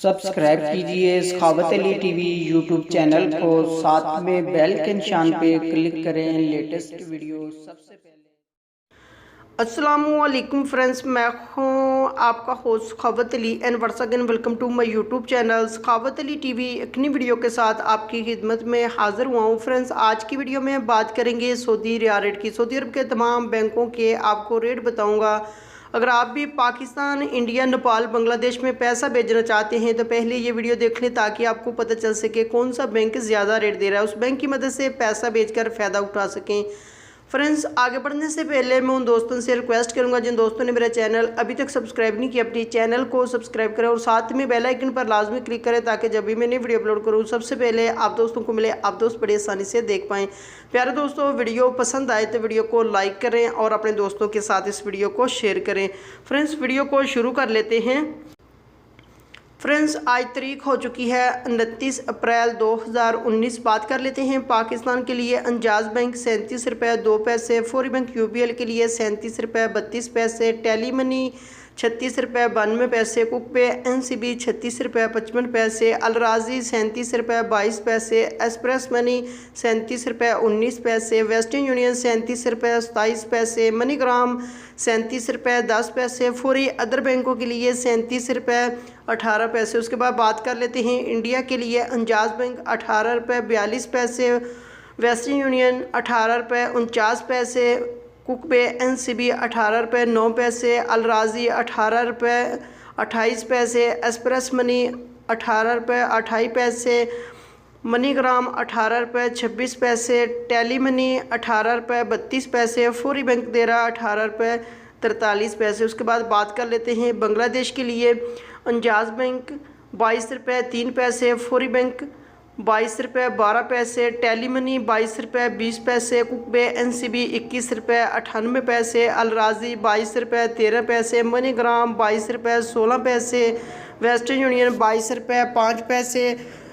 Subscribe कीजिए सखावत Ali TV YouTube channel को, साथ में बेल के निशान पे क्लिक करें लेटेस्ट वीडियो सबसे पहले। अस्सलामुअलैकुम फ्रेंड्स, मैं हूँ आपका host Sakhawat Ali and once again welcome to my YouTube channel Sakhawat Ali TV. एक नई वीडियो के साथ आपकी खिदमत में हाजिर हुआ हूँ। फ्रेंड्स, आज की वीडियो में बात करेंगे सऊदी रियाल रेट की। सऊदी अरब के तमाम बैंकों के आपको रेट बताऊँगा। अगर आप भी पाकिस्तान, इंडिया, नेपाल, बांग्लादेश में पैसा भेजना चाहते हैं तो पहले ये वीडियो देख लें ताकि आपको पता चल सके कौन सा बैंक ज़्यादा रेट दे रहा है, उस बैंक की मदद से पैसा भेजकर फ़ायदा उठा सकें। फ्रेंड्स, आगे बढ़ने से पहले मैं उन दोस्तों से रिक्वेस्ट करूंगा जिन दोस्तों ने मेरा चैनल अभी तक सब्सक्राइब नहीं किया, अपनी चैनल को सब्सक्राइब करें और साथ में बेल आइकन पर लाजमी क्लिक करें ताकि जब भी मैं नई वीडियो अपलोड करूं सबसे पहले आप दोस्तों को मिले, आप दोस्त बड़ी आसानी से देख पाएँ। प्यारे दोस्तों, वीडियो पसंद आए तो वीडियो को लाइक करें और अपने दोस्तों के साथ इस वीडियो को शेयर करें। फ्रेंड्स, वीडियो को शुरू कर लेते हैं। फ्रेंड्स, आज तारीख हो चुकी है 29 अप्रैल 2019। बात कर लेते हैं पाकिस्तान के लिए। अंजाज बैंक 37 रुपये 2 पैसे, फौरी बैंक यूपीएल के लिए 37 रुपये 32 पैसे, टेली मनी 36 रुपये 92 पैसे, कुक पे एनसीबी 36 रुपये 55 पैसे, अलराजी 37 रुपये 22 पैसे, एक्सप्रेस मनी 37 रुपये 19 पैसे, वेस्टर्न यूनियन 37 रुपये 27 पैसे, मनीग्राम 37 रुपये 10 पैसे, फौरी अदर बैंकों के लिए 37 रुपये 18 पैसे। उसके बाद बात कर लेते हैं इंडिया के लिए। अंजाज बैंक 18 रुपये 42 पैसे, वेस्टर्न यूनियन 18 रुपये 49 पैसे, कुक पे एनसीबी 18 रुपये 9 पैसे, अलराजी 18 रुपये 28 पैसे, एक्सप्रेस मनी 18 रुपये 28 पैसे, मनीग्राम 18 रुपये 26 पैसे, टेली मनी 18 रुपये 32 पैसे, फौरी बैंक दे रहा 18 रुपये 43 पैसे। उसके बाद बात कर लेते हैं बांग्लादेश के लिए। अंजाज बैंक 22 रुपये 3 पैसे, फौरी बैंक 22 रुपये 12 पैसे, टेली मनी 22 रुपये 20 पैसे, कुक पे एनसीबी 21 रुपये 98 पैसे, अलराजी 22 रुपये 13 पैसे, मनीग्राम 22 रुपये 16 पैसे, वेस्टर्न यूनियन 22 रुपये 5 पैसे,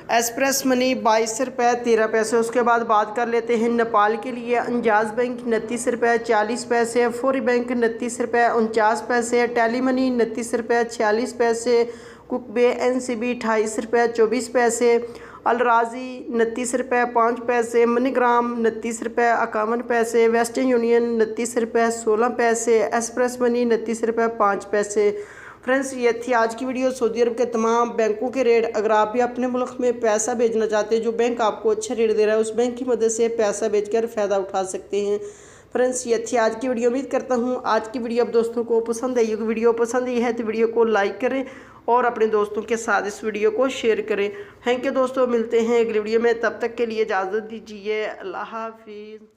एक्सप्रेस मनी 22 रुपये 13 पैसे। उसके बाद बात कर लेते हैं नेपाल के लिए। अंजाज बैंक 29 रुपये 40 पैसे, फौरी बैंक 29 रुपये 49 पैसे, टेली मनी 29 रुपये 46 पैसे, कुक पे एनसीबी 28 रुपये 24 पैसे, अलराजी 29 रुपये 5 पैसे, मनीग्राम 29 रुपये 51 पैसे, वेस्टर्न यूनियन 29 रुपये 16 पैसे, एक्सप्रेस मनी 29 रुपये 5 पैसे। फ्रेंड्स, ये थी आज की वीडियो सऊदी अरब के तमाम बैंकों के रेट। अगर आप भी अपने मुल्क में पैसा भेजना चाहते हैं, जो बैंक आपको अच्छा रेट दे रहा है उस बैंक की मदद से पैसा भेजकर फ़ायदा उठा सकते हैं। फ्रेंड्स, ये थी आज की वीडियो। उम्मीद करता हूँ आज की वीडियो आप दोस्तों को पसंद आई होगी। वीडियो पसंद आई है तो वीडियो को लाइक करें और अपने दोस्तों के साथ इस वीडियो को शेयर करें। थैंक यू दोस्तों, मिलते हैं अगली वीडियो में। तब तक के लिए इजाज़त दीजिए। अल्लाह हाफिज़।